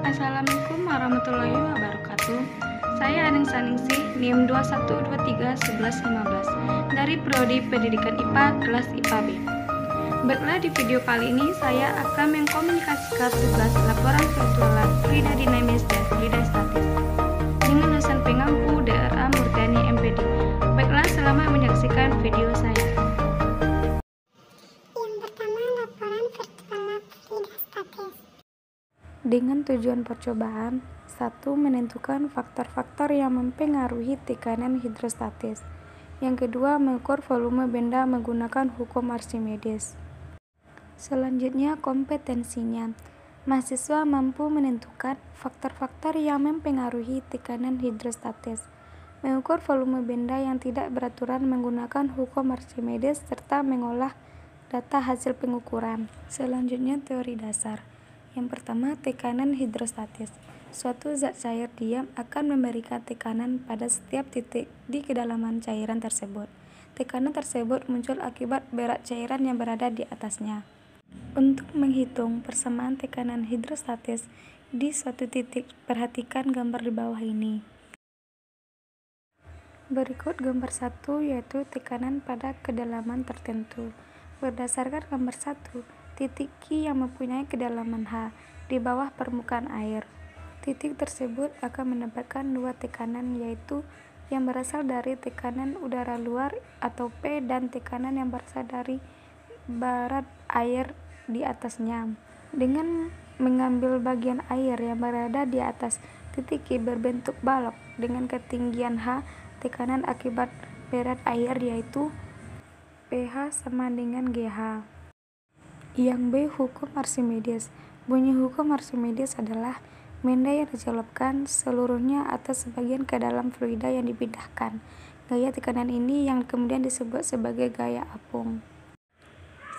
Assalamualaikum warahmatullahi wabarakatuh. Saya Aning Saningsih, NIM 21231115 dari Prodi Pendidikan IPA kelas IPA B. Baiklah, di video kali ini saya akan mengkomunikasikan tugas laporan virtualan Frida Dinamis dan Frida Statis dengan dosen pengampu DRA Murtiani MPD. Baiklah, selamat menyaksikan video saya. Yang pertama, laporan virtual Frida Statis. Dengan tujuan percobaan, 1. Menentukan faktor-faktor yang mempengaruhi tekanan hidrostatis. Yang kedua, mengukur volume benda menggunakan hukum Archimedes. Selanjutnya, kompetensinya. Mahasiswa mampu menentukan faktor-faktor yang mempengaruhi tekanan hidrostatis, mengukur volume benda yang tidak beraturan menggunakan hukum Archimedes, serta mengolah data hasil pengukuran. Selanjutnya, teori dasar. Yang pertama, tekanan hidrostatis. Suatu zat cair diam akan memberikan tekanan pada setiap titik di kedalaman cairan tersebut. Tekanan tersebut muncul akibat berat cairan yang berada di atasnya. Untuk menghitung persamaan tekanan hidrostatis di suatu titik, perhatikan gambar di bawah ini. Berikut gambar 1, yaitu tekanan pada kedalaman tertentu. Berdasarkan gambar 1, titik Q yang mempunyai kedalaman H di bawah permukaan air. Titik tersebut akan mendapatkan dua tekanan, yaitu yang berasal dari tekanan udara luar atau P dan tekanan yang berasal dari barat air di atasnya. Dengan mengambil bagian air yang berada di atas titik Q berbentuk balok dengan ketinggian H, tekanan akibat berat air yaitu pH sama dengan GH. Yang B, hukum Archimedes. Bunyi hukum Archimedes adalah benda yang dicelupkan seluruhnya atau sebagian ke dalam fluida yang dipindahkan. Gaya tekanan ini yang kemudian disebut sebagai gaya apung.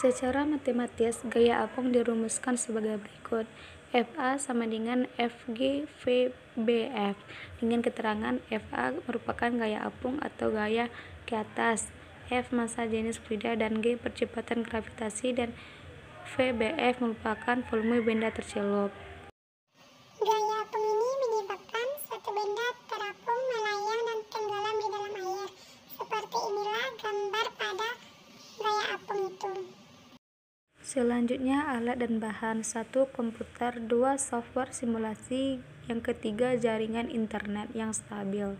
Secara matematis, gaya apung dirumuskan sebagai berikut. FA sama dengan FG VBF dengan keterangan FA merupakan gaya apung atau gaya ke atas, F massa jenis fluida dan G percepatan gravitasi, dan VBF merupakan volume benda tercelup. Gaya apung ini menyebabkan suatu benda terapung, melayang, dan tenggelam di dalam air. Seperti inilah gambar pada gaya apung itu. Selanjutnya, alat dan bahan. 1. Komputer. 2. Software simulasi. Yang ketiga, jaringan internet yang stabil.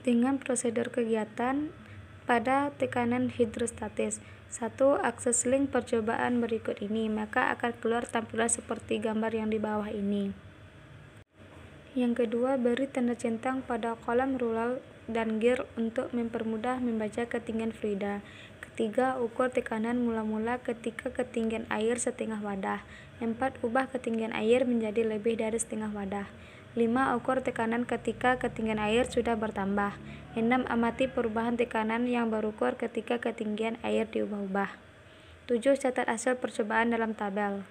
Dengan prosedur kegiatan pada tekanan hidrostatis. 1. Akses link percobaan berikut ini, maka akan keluar tampilan seperti gambar yang di bawah ini. Yang kedua, beri tanda centang pada kolom rulal dan gear untuk mempermudah membaca ketinggian fluida. Ketiga, ukur tekanan mula-mula ketika ketinggian air setengah wadah. 4. Ubah ketinggian air menjadi lebih dari setengah wadah. 5. Ukur tekanan ketika ketinggian air sudah bertambah. 6. Amati perubahan tekanan yang berukur ketika ketinggian air diubah-ubah. 7. Catat hasil percobaan dalam tabel.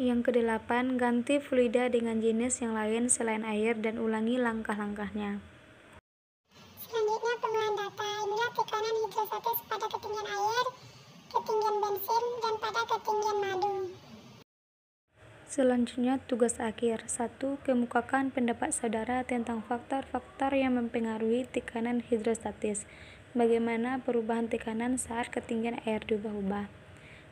Yang ke-8, ganti fluida dengan jenis yang lain selain air dan ulangi langkah-langkahnya. Selanjutnya, pengolahan data. Inilah tekanan hidrostatis pada ketinggian air, ketinggian bensin, dan pada ketinggian madu. Selanjutnya, tugas akhir. 1. Kemukakan pendapat saudara tentang faktor-faktor yang mempengaruhi tekanan hidrostatis. Bagaimana perubahan tekanan saat ketinggian air diubah-ubah?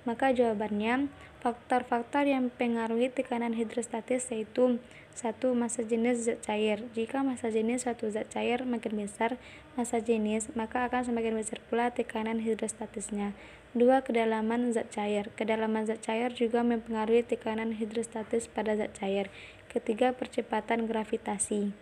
Maka jawabannya, faktor-faktor yang mempengaruhi tekanan hidrostatis yaitu 1. Massa jenis zat cair. Jika massa jenis suatu zat cair makin besar massa jenis, maka akan semakin besar pula tekanan hidrostatisnya. 2. Kedalaman zat cair. Kedalaman zat cair juga mempengaruhi tekanan hidrostatis pada zat cair. Ketiga, percepatan gravitasi.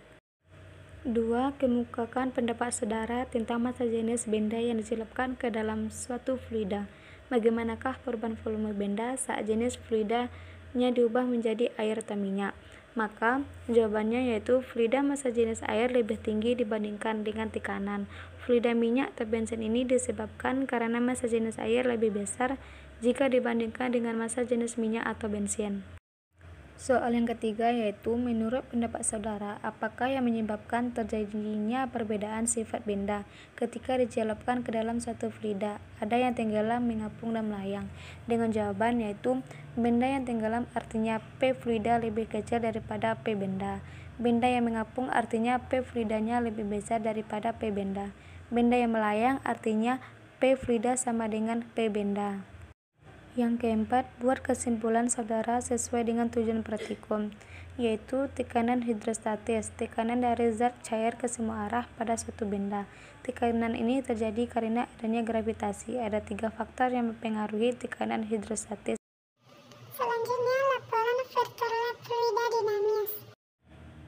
2. Kemukakan pendapat saudara tentang massa jenis benda yang dicelupkan ke dalam suatu fluida. Bagaimanakah perubahan volume benda saat jenis fluidanya diubah menjadi air atau minyak? Maka jawabannya yaitu fluida massa jenis air lebih tinggi dibandingkan dengan tekanan. Fluida minyak atau bensin ini disebabkan karena massa jenis air lebih besar jika dibandingkan dengan massa jenis minyak atau bensin. Soal yang ketiga yaitu, menurut pendapat saudara, apakah yang menyebabkan terjadinya perbedaan sifat benda ketika dicelupkan ke dalam satu fluida? Ada yang tenggelam, mengapung, dan melayang. Dengan jawaban yaitu, benda yang tenggelam artinya P fluida lebih kecil daripada P benda. Benda yang mengapung artinya P fluidanya lebih besar daripada P benda. Benda yang melayang artinya P fluida sama dengan P benda. Yang keempat, buat kesimpulan saudara sesuai dengan tujuan praktikum, yaitu tekanan hidrostatis, tekanan dari zat cair ke semua arah pada suatu benda. Tekanan ini terjadi karena adanya gravitasi. Ada 3 faktor yang mempengaruhi tekanan hidrostatis. Selanjutnya, laporan vektor fluida dinamis.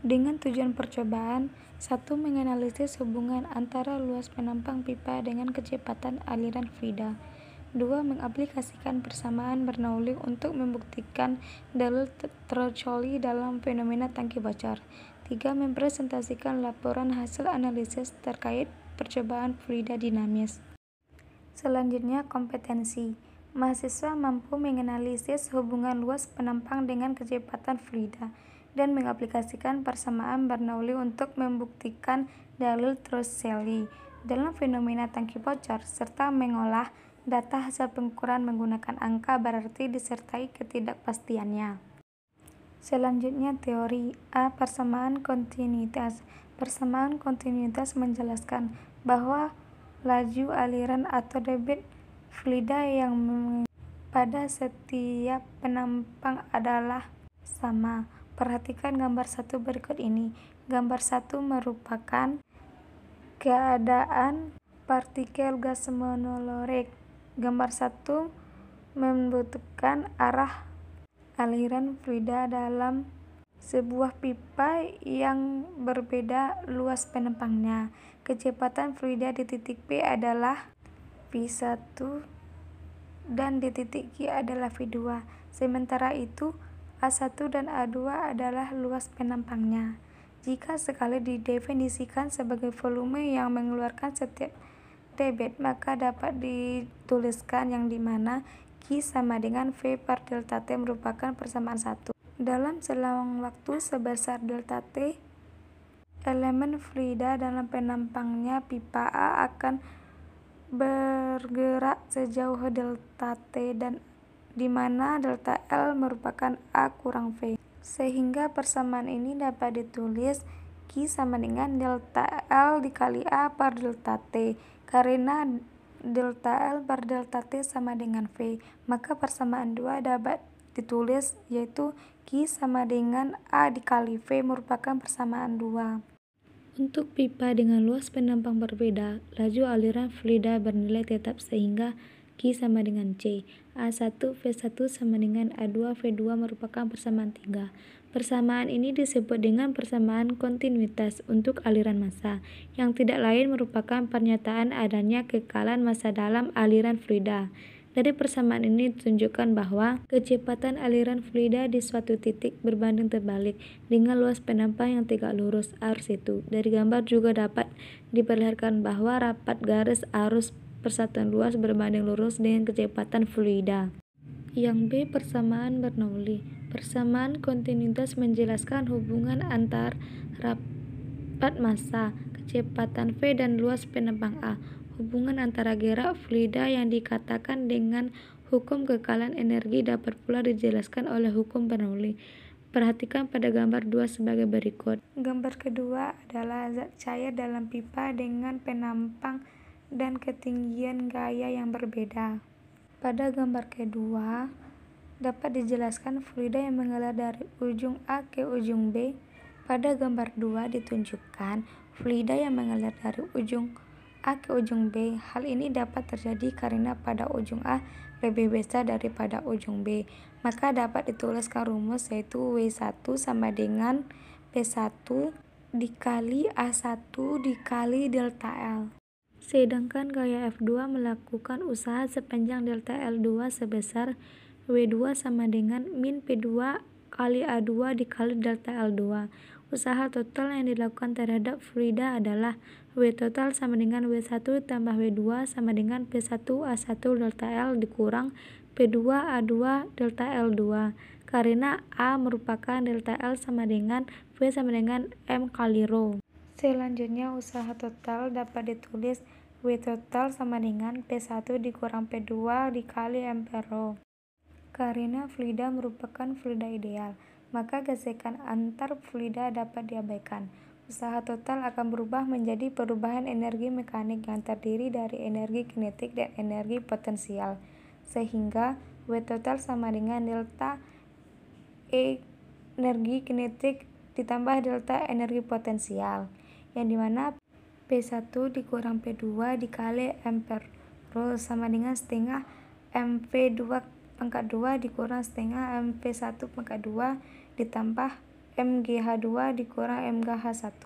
Dengan tujuan percobaan, 1. Menganalisis hubungan antara luas penampang pipa dengan kecepatan aliran fluida. 2. Mengaplikasikan persamaan Bernoulli untuk membuktikan dalil Troccoli dalam fenomena tangki bocor. 3. Mempresentasikan laporan hasil analisis terkait percobaan fluida dinamis. Selanjutnya, kompetensi. Mahasiswa mampu menganalisis hubungan luas penampang dengan kecepatan fluida dan mengaplikasikan persamaan Bernoulli untuk membuktikan dalil Troccoli dalam fenomena tangki bocor, serta mengolah data hasil pengukuran menggunakan angka berarti disertai ketidakpastiannya. Selanjutnya, teori. A. Persamaan kontinuitas. Persamaan kontinuitas menjelaskan bahwa laju aliran atau debit fluida yang pada setiap penampang adalah sama. Perhatikan gambar 1 berikut ini. Gambar 1 merupakan keadaan partikel gas monolerik. Gambar 1 membentukkan arah aliran fluida dalam sebuah pipa yang berbeda luas penampangnya. Kecepatan fluida di titik P adalah V1 dan di titik Q adalah V2. Sementara itu, A1 dan A2 adalah luas penampangnya. Jika sekali didefinisikan sebagai volume yang mengeluarkan setiap debit, maka dapat dituliskan yang dimana Q sama dengan V per delta T merupakan persamaan 1. Dalam selang waktu sebesar delta T, elemen fluida dalam penampangnya pipa A akan bergerak sejauh delta T dan dimana delta L merupakan A kurang V. Sehingga persamaan ini dapat ditulis Q sama dengan delta L dikali A per delta T. Karena delta L per delta T sama dengan V, maka persamaan 2 dapat ditulis yaitu Q sama dengan A dikali V merupakan persamaan 2. Untuk pipa dengan luas penampang berbeda, laju aliran fluida bernilai tetap sehingga Q sama dengan C. A1 V1 sama dengan A2 V2 merupakan persamaan 3. Persamaan ini disebut dengan persamaan kontinuitas untuk aliran massa, yang tidak lain merupakan pernyataan adanya kekalan massa dalam aliran fluida. Dari persamaan ini ditunjukkan bahwa kecepatan aliran fluida di suatu titik berbanding terbalik dengan luas penampang yang tegak lurus arus itu. Dari gambar juga dapat diperlihatkan bahwa rapat garis arus persatuan luas berbanding lurus dengan kecepatan fluida. Yang B. Persamaan Bernoulli. Persamaan kontinuitas menjelaskan hubungan antar rapat massa, kecepatan V dan luas penampang A. Hubungan antara gerak fluida yang dikatakan dengan hukum kekalan energi dapat pula dijelaskan oleh hukum Bernoulli. Perhatikan pada gambar 2 sebagai berikut. Gambar kedua adalah zat cair dalam pipa dengan penampang dan ketinggian gaya yang berbeda. Pada gambar kedua, dapat dijelaskan fluida yang mengalir dari ujung A ke ujung B. Pada gambar 2 ditunjukkan fluida yang mengalir dari ujung A ke ujung B. Hal ini dapat terjadi karena pada ujung A lebih besar daripada ujung B. Maka dapat dituliskan rumus yaitu W1 sama dengan P1 dikali A1 dikali delta L. Sedangkan gaya F2 melakukan usaha sepanjang delta L2 sebesar W2 sama dengan min P2 kali A2 dikali delta L2. Usaha total yang dilakukan terhadap fluida adalah W total sama dengan W1 tambah W2 sama dengan P1 A1 delta L dikurang P2 A2 delta L2. karena A merupakan delta L sama dengan V sama dengan M kali Rho. Selanjutnya usaha total dapat ditulis W total sama dengan P1 dikurang P2 dikali ampere Rho. Karena fluida merupakan fluida ideal, maka gesekan antar fluida dapat diabaikan. Usaha total akan berubah menjadi perubahan energi mekanik yang terdiri dari energi kinetik dan energi potensial, sehingga W total sama dengan delta E energi kinetik ditambah delta energi potensial, yang dimana P1 dikurang P2 dikali ampere Rho sama dengan setengah mV2 dikurang setengah mV1 ditambah mGH2 dikurang mGH1.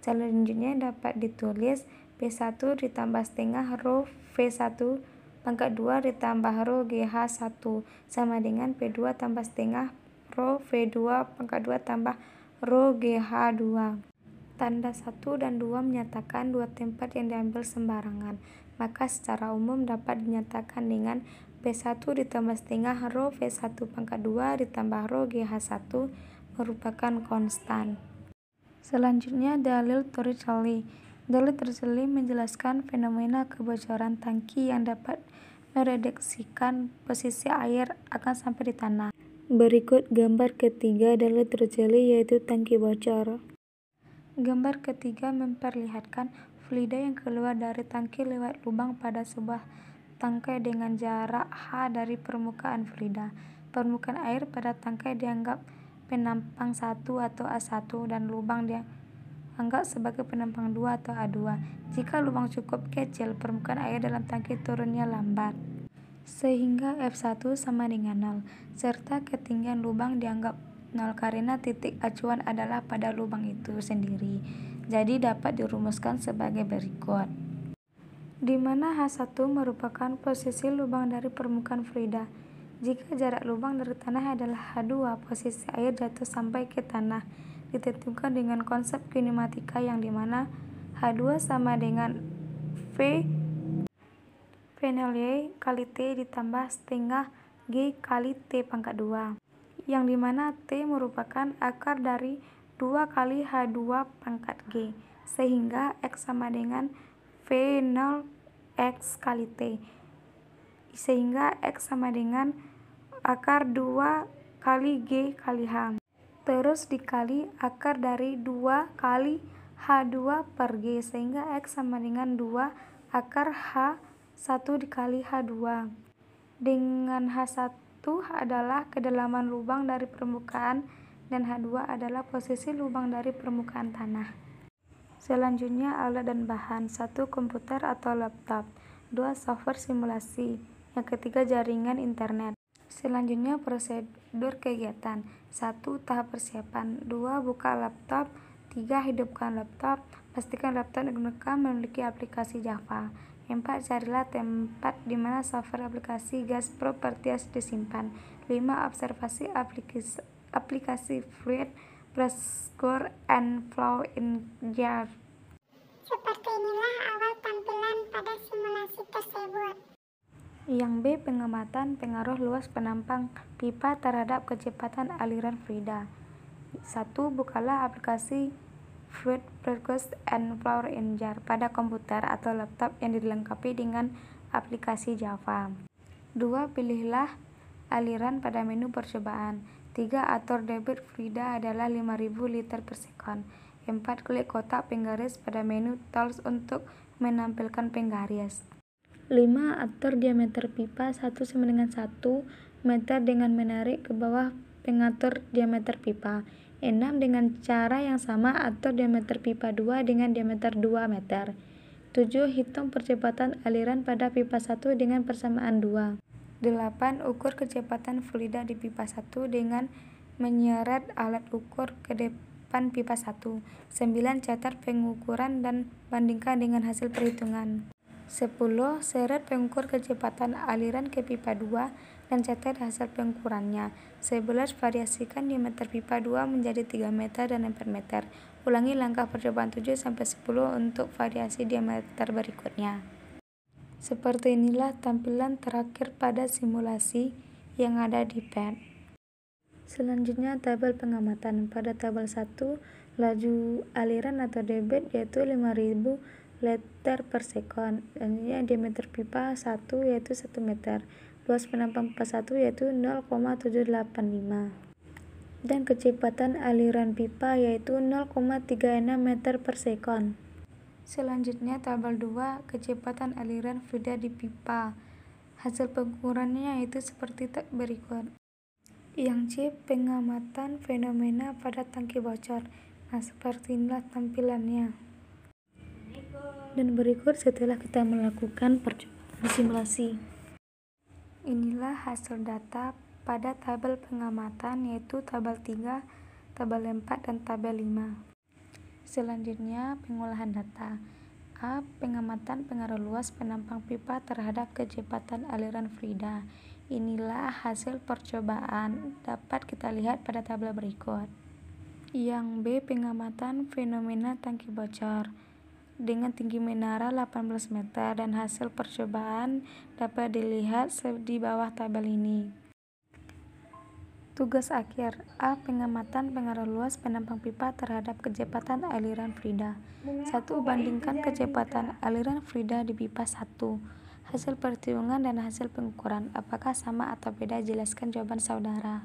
Selanjutnya dapat ditulis P1 ditambah setengah Rho V1 ditambah Rho GH1 sama dengan P2 tambah setengah Rho V2 tambah Rho GH2. Tanda 1 dan 2 menyatakan dua tempat yang diambil sembarangan, maka secara umum dapat dinyatakan dengan P1 ditambah setengah Rho V1 ditambah Rho GH1 merupakan konstan. Selanjutnya dalil Torricelli. Dalil Torricelli menjelaskan fenomena kebocoran tangki yang dapat meredaksikan posisi air akan sampai di tanah. Berikut gambar ketiga dalil Torricelli yaitu tangki bocor. Gambar ketiga memperlihatkan fluida yang keluar dari tangki lewat lubang pada sebuah tangkai dengan jarak H dari permukaan fluida. Permukaan air pada tangkai dianggap penampang 1 atau A1 dan lubang dianggap sebagai penampang 2 atau A2. Jika lubang cukup kecil, permukaan air dalam tangki turunnya lambat, sehingga F1 sama dengan 0, serta ketinggian lubang dianggap 0 karena titik acuan adalah pada lubang itu sendiri. Jadi dapat dirumuskan sebagai berikut. Di mana H1 merupakan posisi lubang dari permukaan fluida. Jika jarak lubang dari tanah adalah H2, posisi air jatuh sampai ke tanah ditentukan dengan konsep kinematika yang dimana H2 sama dengan V nol Y kali T ditambah setengah G kali T², yang dimana T merupakan akar dari 2 kali H2 pangkat G, sehingga X sama dengan V nol X kali T, sehingga X sama dengan akar 2 kali G kali H, terus dikali akar dari 2 kali H2 per G, sehingga X sama dengan 2 akar H1 dikali H2, dengan H1 adalah kedalaman lubang dari permukaan dan H2 adalah posisi lubang dari permukaan tanah. Selanjutnya alat dan bahan. 1. Komputer atau laptop. 2. Software simulasi. Yang ketiga jaringan internet. Selanjutnya prosedur kegiatan. 1. Tahap persiapan. 2. Buka laptop. 3. Hidupkan laptop. Pastikan laptop digunakan memiliki aplikasi Java. 4. Carilah tempat di mana software aplikasi gas properties disimpan. 5. Observasi aplikasi fluid, pressure, and flow in jar. Seperti inilah awal tampilan pada simulasi tersebut. Yang B. Pengamatan pengaruh luas penampang pipa terhadap kecepatan aliran fluida. 1. Bukalah aplikasi Fluid Pressure and Flow in Jar pada komputer atau laptop yang dilengkapi dengan aplikasi Java. 2. Pilihlah aliran pada menu percobaan. 3. Atur debit fluida adalah 5.000 liter per sekon. 4. Klik kotak penggaris pada menu Tools untuk menampilkan penggaris. 5. Atur diameter pipa 1 sama dengan 1 meter dengan menarik ke bawah pengatur diameter pipa. 6. Dengan cara yang sama atur diameter pipa 2 dengan diameter 2 meter. 7. Hitung percepatan aliran pada pipa 1 dengan persamaan 2. 8. Ukur kecepatan fluida di pipa 1 dengan menyeret alat ukur ke depan pipa 1. 9. Catat pengukuran dan bandingkan dengan hasil perhitungan. 10. Seret pengukur kecepatan aliran ke pipa 2 dan catat hasil pengukurannya. 11. Variasikan diameter pipa 2 menjadi 3 meter dan 4 meter. Ulangi langkah percobaan 7-10 untuk variasi diameter berikutnya. Seperti inilah tampilan terakhir pada simulasi yang ada di pad. Selanjutnya tabel pengamatan. Pada tabel 1, laju aliran atau debit yaitu 5.000 liter per sekon. Selanjutnya diameter pipa 1 yaitu 1 meter. Luas penampang pipa 1 yaitu 0,785. Dan kecepatan aliran pipa yaitu 0,36 meter per sekon. Selanjutnya tabel 2, kecepatan aliran fluida di pipa. Hasil pengukurannya yaitu seperti berikut. Yang C, pengamatan fenomena pada tangki bocor. Nah, seperti inilah tampilannya. Dan berikut setelah kita melakukan percobaan simulasi. Inilah hasil data pada tabel pengamatan yaitu tabel 3, tabel 4, dan tabel 5. Selanjutnya pengolahan data. A. Pengamatan pengaruh luas penampang pipa terhadap kecepatan aliran fluida. Inilah hasil percobaan, dapat kita lihat pada tabel berikut. Yang B. Pengamatan fenomena tangki bocor dengan tinggi menara 18 meter dan hasil percobaan dapat dilihat di bawah tabel ini. Tugas akhir. A. Pengamatan pengaruh luas penampang pipa terhadap kecepatan aliran fluida. 1. Bandingkan kecepatan aliran fluida di pipa 1. Hasil perhitungan dan hasil pengukuran. Apakah sama atau beda? Jelaskan jawaban saudara.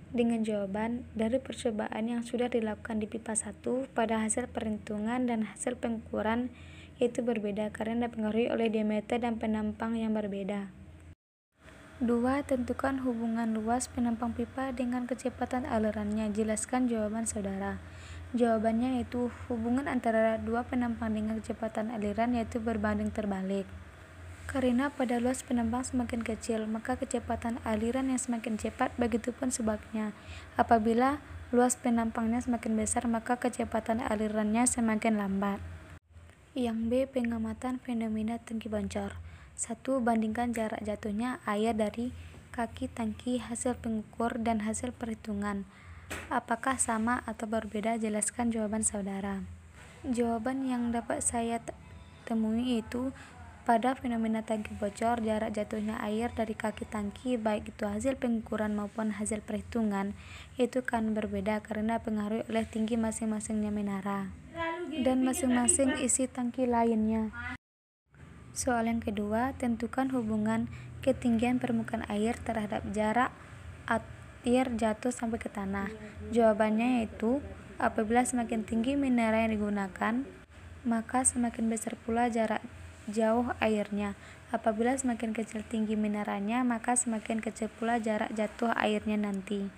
Dengan jawaban dari percobaan yang sudah dilakukan di pipa 1 pada hasil perhitungan dan hasil pengukuran yaitu berbeda karena dipengaruhi oleh diameter dan penampang yang berbeda. 2. Tentukan hubungan luas penampang pipa dengan kecepatan alirannya. Jelaskan jawaban saudara. Jawabannya yaitu hubungan antara dua penampang dengan kecepatan aliran yaitu berbanding terbalik. Karena pada luas penampang semakin kecil, maka kecepatan aliran yang semakin cepat, begitupun sebaliknya. Apabila luas penampangnya semakin besar, maka kecepatan alirannya semakin lambat. Yang B. Pengamatan fenomena tangki bocor. 1. Bandingkan jarak jatuhnya air dari kaki tangki, hasil pengukur dan hasil perhitungan. Apakah sama atau berbeda? Jelaskan jawaban saudara. Jawaban yang dapat saya temui itu pada fenomena tangki bocor, jarak jatuhnya air dari kaki tangki baik itu hasil pengukuran maupun hasil perhitungan itu kan berbeda karena dipengaruhi oleh tinggi masing-masingnya menara dan masing-masing isi tangki lainnya. Soal yang kedua, tentukan hubungan ketinggian permukaan air terhadap jarak air jatuh sampai ke tanah. Jawabannya yaitu apabila semakin tinggi menara yang digunakan, maka semakin besar pula jarak jauh airnya. Apabila semakin kecil tinggi menaranya, maka semakin kecil pula jarak jatuh airnya nanti.